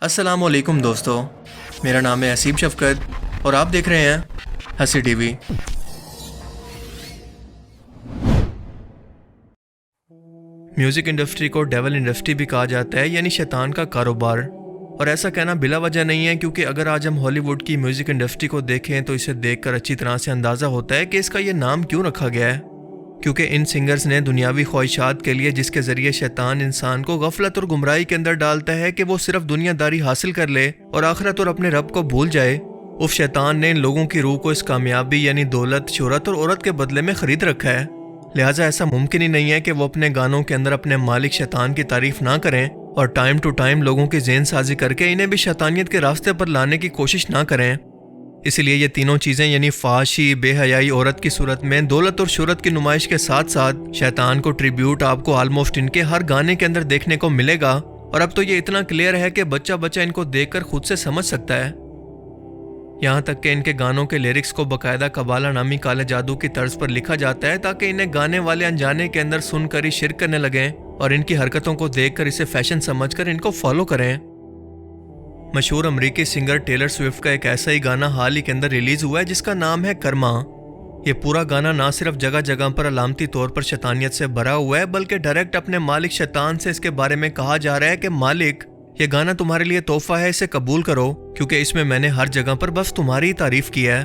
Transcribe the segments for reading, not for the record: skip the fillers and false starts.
अस्सलामुअलैकुम दोस्तों, मेरा नाम है असीब शफकत और आप देख रहे हैं हंसी टीवी। म्यूज़िक इंडस्ट्री को डेविल इंडस्ट्री भी कहा जाता है, यानी शैतान का कारोबार। और ऐसा कहना बिला वजह नहीं है, क्योंकि अगर आज हम हॉलीवुड की म्यूज़िक इंडस्ट्री को देखें तो इसे देखकर अच्छी तरह से अंदाज़ा होता है कि इसका ये नाम क्यों रखा गया है। क्योंकि इन सिंगर्स ने दुनियावी ख्वाहिशात के लिए, जिसके ज़रिए शैतान इंसान को गफलत और गुमराही के अंदर डालता है कि वो सिर्फ दुनियादारी हासिल कर ले और आखिरत और अपने रब को भूल जाए, उस शैतान ने इन लोगों की रूह को इस कामयाबी यानी दौलत, शोहरत और औरत के बदले में ख़रीद रखा है। लिहाजा ऐसा मुमकिन ही नहीं है कि वो अपने गानों के अंदर अपने मालिक शैतान की तारीफ ना करें और टाइम टू टाइम लोगों की ज़हन साजी करके इन्हें भी शैतानियत के रास्ते पर लाने की कोशिश ना करें। इसलिए ये तीनों चीज़ें यानी फाशी, बेहयाई, औरत की सूरत में दौलत और शोहरत की नुमाइश के साथ साथ शैतान को ट्रिब्यूट आपको ऑलमोस्ट इनके हर गाने के अंदर देखने को मिलेगा। और अब तो ये इतना क्लियर है कि बच्चा बच्चा इनको देखकर खुद से समझ सकता है। यहाँ तक कि इनके गानों के लिरिक्स को बाकायदा कबाला नामी काले जादू की तर्ज पर लिखा जाता है, ताकि इन्हें गाने वाले अनजाने के अंदर सुनकर ही शिरक करने लगें और इनकी हरकतों को देखकर इसे फैशन समझकर इनको फॉलो करें। मशहूर अमरीकी सिंगर टेलर स्विफ्ट का एक ऐसा ही गाना हाल ही के अंदर रिलीज हुआ है जिसका नाम है कर्मा। ये पूरा गाना ना सिर्फ जगह जगह पर अलामती तौर पर शैतानियत से भरा हुआ है, बल्कि डायरेक्ट अपने मालिक शैतान से इसके बारे में कहा जा रहा है कि मालिक, ये गाना तुम्हारे लिए तोहफा है, इसे कबूल करो, क्योंकि इसमें मैंने हर जगह पर बस तुम्हारी ही तारीफ की है।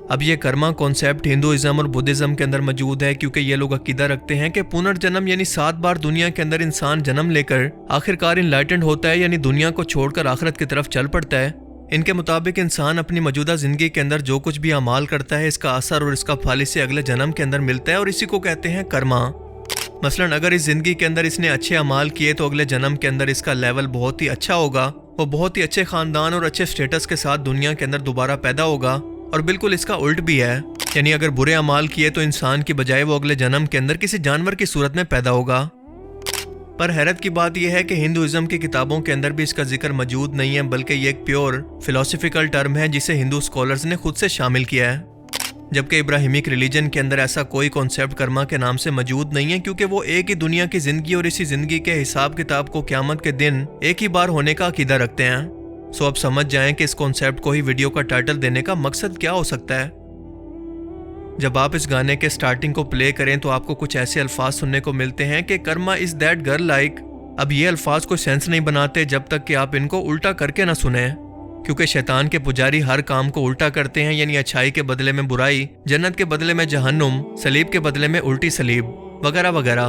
अब ये कर्मा कॉन्सेप्ट हिंदुइज्म और बुद्धिज्म के अंदर मौजूद है, क्योंकि ये लोग अकीदा रखते हैं कि पुनर्जन्म यानी 7 बार दुनिया के अंदर इंसान जन्म लेकर आखिरकार इनलाइटेंड होता है, यानी दुनिया को छोड़कर आखिरत की तरफ चल पड़ता है। इनके मुताबिक इंसान अपनी मौजूदा जिंदगी के अंदर जो कुछ भी अमाल करता है, इसका असर और इसका फल इसे अगले जन्म के अंदर मिलता है और इसी को कहते हैं कर्मा। मसलन अगर इस जिंदगी के अंदर इसने अच्छे अमाल किए तो अगले जन्म के अंदर इसका लेवल बहुत ही अच्छा होगा, वो बहुत ही अच्छे खानदान और अच्छे स्टेटस के साथ दुनिया के अंदर दोबारा पैदा होगा। और बिल्कुल इसका उल्ट भी है, यानी अगर बुरे अमाल किए तो इंसान की बजाय वो अगले जन्म के अंदर किसी जानवर की सूरत में पैदा होगा। पर हैरत की बात यह है कि हिंदुइज्म की किताबों के अंदर भी इसका जिक्र मौजूद नहीं है, बल्कि ये एक प्योर फिलोसफिकल टर्म है जिसे हिंदू स्कॉलर्स ने खुद से शामिल किया है। जबकि इब्राहिमिक रिलीजन के अंदर ऐसा कोई कॉन्सेप्ट कर्मा के नाम से मौजूद नहीं है, क्योंकि वो एक ही दुनिया की जिंदगी और इसी जिंदगी के हिसाब किताब को क़यामत के दिन एक ही बार होने का अकीदा रखते हैं। सो अब समझ जाएं कि इस कॉन्सेप्ट को ही वीडियो का टाइटल देने का मकसद क्या हो सकता है। जब आप इस गाने के स्टार्टिंग को प्ले करें तो आपको कुछ ऐसे अल्फाज सुनने को मिलते हैं कि Karma is that girl like. अब ये अल्फाज कोई सेंस नहीं बनाते जब तक कि आप इनको उल्टा करके ना सुने, क्योंकि शैतान के पुजारी हर काम को उल्टा करते हैं, यानी अच्छाई के बदले में बुराई, जन्नत के बदले में जहन्नुम, सलीब के बदले में उल्टी सलीब, वगैरह वगैरह।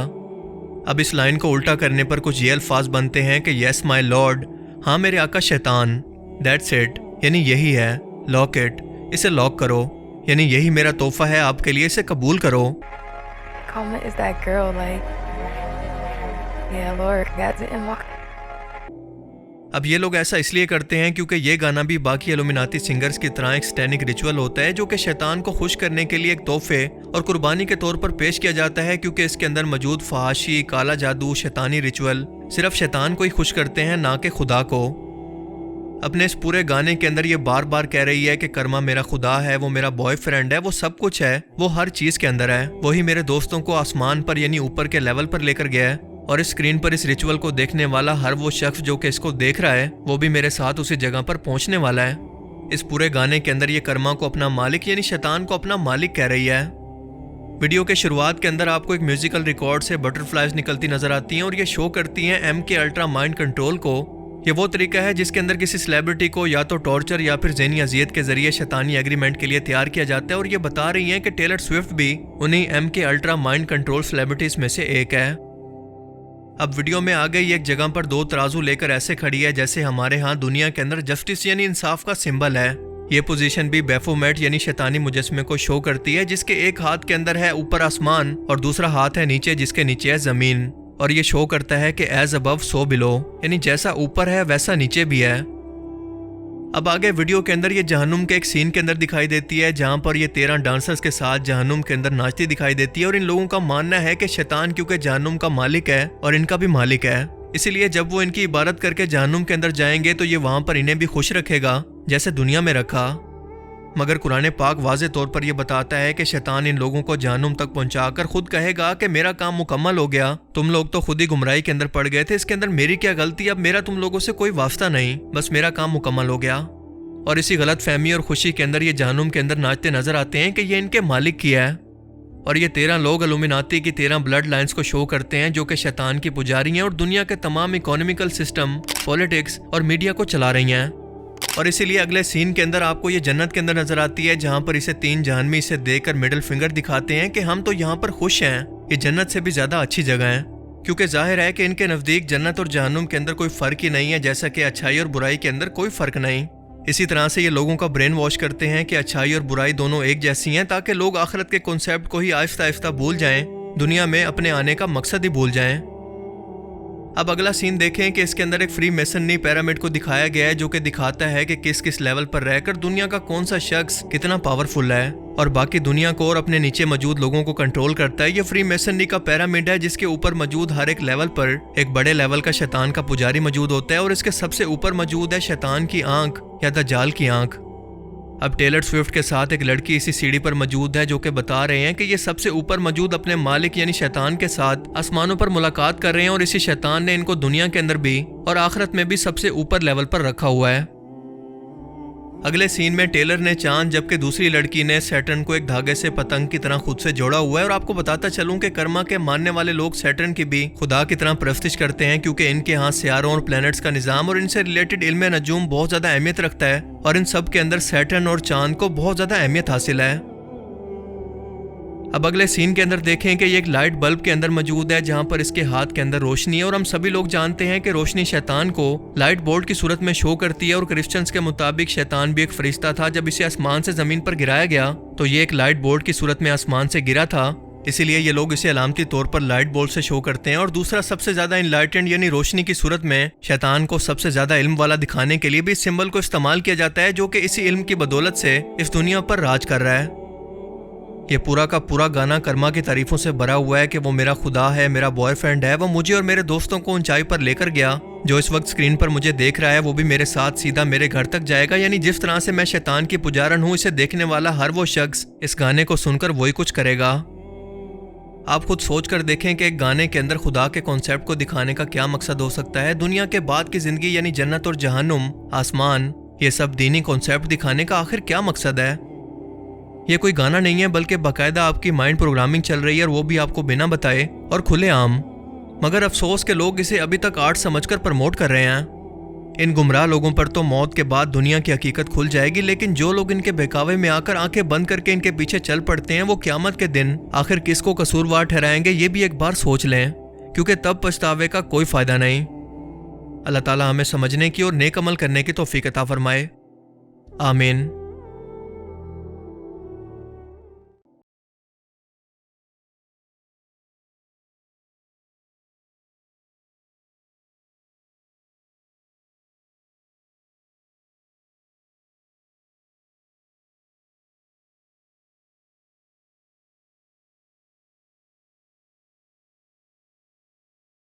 अब इस लाइन को उल्टा करने पर कुछ ये अल्फाज बनते हैं कि यस माई लॉर्ड, हाँ मेरे आका शैतान, दैट्स इट, यानी यही है, लॉक इट, इसे लॉक करो, यानी यही मेरा तोहफा है आपके लिए, इसे कबूल करो। अब ये लोग ऐसा इसलिए करते हैं क्योंकि ये गाना भी बाकी इल्यूमिनाती सिंगर्स की तरह एक सैटेनिक रिचुअल होता है, जो कि शैतान को खुश करने के लिए एक तोहफे और कुर्बानी के तौर पर पेश किया जाता है, क्योंकि इसके अंदर मौजूद फहाशी, काला जादू, शैतानी रिचुअल सिर्फ शैतान को ही खुश करते हैं, ना कि खुदा को। अपने इस पूरे गाने के अंदर ये बार बार कह रही है कि कर्मा मेरा खुदा है, वो मेरा बॉयफ्रेंड है, वो सब कुछ है, वो हर चीज़ के अंदर है, वही मेरे दोस्तों को आसमान पर यानी ऊपर के लेवल पर लेकर गया है। और इस स्क्रीन पर इस रिचुअल को देखने वाला हर वो शख्स जो कि इसको देख रहा है, वो भी मेरे साथ उसी जगह पर पहुंचने वाला है। इस पूरे गाने के अंदर ये कर्मा को अपना मालिक यानी शैतान को अपना मालिक कह रही है। वीडियो के शुरुआत के अंदर आपको एक म्यूजिकल रिकॉर्ड से बटरफ्लाइज निकलती नजर आती हैं और ये शो करती हैं MK अल्ट्रा माइंड कंट्रोल को। ये वो तरीका है जिसके अंदर किसी सेलिब्रिटी को या तो टॉर्चर या फिर ज़हनी अजियत के जरिए शैतानी एग्रीमेंट के लिए तैयार किया जाता है। और ये बता रही हैं कि टेलर स्विफ्ट भी उन्हीं MK ultra mind control celebrities में से एक है। अब वीडियो में आ गई एक जगह पर 2 तराजू लेकर ऐसे खड़ी है जैसे हमारे यहाँ दुनिया के अंदर जस्टिस यानी इंसाफ का सिंबल है। ये पोजीशन भी बेफोमेट यानी शैतानी मुजस्मे को शो करती है, जिसके एक हाथ के अंदर है ऊपर आसमान और दूसरा हाथ है नीचे, जिसके नीचे है जमीन। और ये शो करता है कि एज अबव सो बिलो, यानी जैसा ऊपर है वैसा नीचे भी है। अब आगे वीडियो के अंदर ये जहन्नुम के एक सीन के अंदर दिखाई देती है, जहां पर ये 13 डांसर्स के साथ जहन्नुम के अंदर नाचती दिखाई देती है। और इन लोगों का मानना है कि शैतान क्योंकि जहन्नुम का मालिक है और इनका भी मालिक है, इसीलिए जब वो इनकी इबादत करके जहन्नुम के अंदर जाएंगे तो ये वहां पर इन्हें भी खुश रखेगा जैसे दुनिया में रखा। मगर कुरान पाक वाज़े तौर पर यह बताता है कि शैतान इन लोगों को जहन्नुम तक पहुंचाकर खुद कहेगा कि मेरा काम मुकम्मल हो गया, तुम लोग तो खुद ही गुमराही के अंदर पड़ गए थे, इसके अंदर मेरी क्या गलती, अब मेरा तुम लोगों से कोई वास्ता नहीं, बस मेरा काम मुकम्मल हो गया। और इसी गलत फहमी और खुशी के अंदर ये जहन्नुम के अंदर नाचते नजर आते हैं कि ये इनके मालिक की है। और ये 13 लोग इल्यूमिनाती की 13 ब्लड लाइन्स को शो करते हैं जो कि शैतान की पुजारी हैं और दुनिया के तमाम इकोनॉमिकल सिस्टम, पॉलिटिक्स और मीडिया को चला रही हैं। और इसीलिए अगले सीन के अंदर आपको ये जन्नत के अंदर नजर आती है जहां पर इसे 3 जहन्नमी इसे देखकर मिडिल फिंगर दिखाते हैं कि हम तो यहाँ पर खुश हैं, ये जन्नत से भी ज्यादा अच्छी जगह है, क्योंकि जाहिर है कि इनके नजदीक जन्नत और जहन्नुम के अंदर कोई फर्क ही नहीं है, जैसा कि अच्छाई और बुराई के अंदर कोई फर्क नहीं। इसी तरह से ये लोगों का ब्रेन वॉश करते हैं कि अच्छाई और बुराई दोनों एक जैसी हैं, ताकि लोग आखिरत के कॉन्सेप्ट को ही आहिस्ता आहिस्ता भूल जाएं, दुनिया में अपने आने का मकसद ही भूल जाएं। अब अगला सीन देखें कि इसके अंदर एक फ्री मेसनरी पिरामिड को दिखाया गया है जो कि दिखाता है कि किस किस लेवल पर रहकर दुनिया का कौन सा शख्स कितना पावरफुल है और बाकी दुनिया को और अपने नीचे मौजूद लोगों को कंट्रोल करता है। ये फ्री मेसनरी का पिरामिड है जिसके ऊपर मौजूद हर एक लेवल पर एक बड़े लेवल का शैतान का पुजारी मौजूद होता है और इसके सबसे ऊपर मौजूद है शैतान की आंख या दज्जाल की आंख। अब टेलर स्विफ्ट के साथ एक लड़की इसी सीढ़ी पर मौजूद है जो कि बता रहे हैं कि ये सबसे ऊपर मौजूद अपने मालिक यानी शैतान के साथ आसमानों पर मुलाकात कर रहे हैं और इसी शैतान ने इनको दुनिया के अंदर भी और आखिरत में भी सबसे ऊपर लेवल पर रखा हुआ है। अगले सीन में टेलर ने चांद जबकि दूसरी लड़की ने सैटर्न को एक धागे से पतंग की तरह खुद से जोड़ा हुआ है। और आपको बताता चलूं कि कर्मा के मानने वाले लोग सैटर्न की भी खुदा की तरह परस्तिश करते हैं क्योंकि इनके यहाँ सियारों और प्लैनेट्स का निजाम और इनसे रिलेटेड इल्म नजूम बहुत ज्यादा अहमियत रखता है और इन सब के अंदर सैटर्न और चांद को बहुत ज्यादा अहमियत हासिल है। अब अगले सीन के अंदर देखें कि ये एक लाइट बल्ब के अंदर मौजूद है जहां पर इसके हाथ के अंदर रोशनी है और हम सभी लोग जानते हैं कि रोशनी शैतान को लाइट बोल्ट की सूरत में शो करती है और क्रिश्चियंस के मुताबिक शैतान भी एक फरिश्ता था। जब इसे आसमान से जमीन पर गिराया गया तो ये एक लाइट बोल्ट की सूरत में आसमान से गिरा था, इसीलिए ये लोग इसे अलामती तौर पर लाइट बोल्ट से शो करते हैं। और दूसरा सबसे ज्यादा इनलाइटेंड यानी रोशनी की सूरत में शैतान को सबसे ज्यादा इल्म वाला दिखाने के लिए भी इस सिंबल को इस्तेमाल किया जाता है जो कि इसी इल्म की बदौलत से इस दुनिया पर राज कर रहा है। ये पूरा का पूरा गाना कर्मा की तारीफों से भरा हुआ है कि वो मेरा खुदा है, मेरा बॉयफ्रेंड है, वो मुझे और मेरे दोस्तों को ऊंचाई पर लेकर गया। जो इस वक्त स्क्रीन पर मुझे देख रहा है वो भी मेरे साथ सीधा मेरे घर तक जाएगा। यानी जिस तरह से मैं शैतान की पुजारन हूँ, इसे देखने वाला हर वो शख्स इस गाने को सुनकर वही कुछ करेगा। आप खुद सोच कर देखें कि एक गाने के अंदर खुदा के कॉन्सेप्ट को दिखाने का क्या मकसद हो सकता है। दुनिया के बाद की जिंदगी यानी जन्नत और जहन्नुम, आसमान, ये सब दीनी कॉन्सेप्ट दिखाने का आखिर क्या मकसद है। ये कोई गाना नहीं है बल्कि बाकायदा आपकी माइंड प्रोग्रामिंग चल रही है और वो भी आपको बिना बताए और खुलेआम। मगर अफसोस के लोग इसे अभी तक आर्ट समझकर प्रमोट कर रहे हैं। इन गुमराह लोगों पर तो मौत के बाद दुनिया की हकीकत खुल जाएगी, लेकिन जो लोग इनके बहकावे में आकर आंखें बंद करके इनके पीछे चल पड़ते हैं वो क़यामत के दिन आखिर किसको कसूरवार ठहराएंगे ये भी एक बार सोच लें, क्योंकि तब पछतावे का कोई फायदा नहीं। अल्लाह ताला हमें समझने की और नेक अमल करने की तौफीक अता फरमाए। आमीन।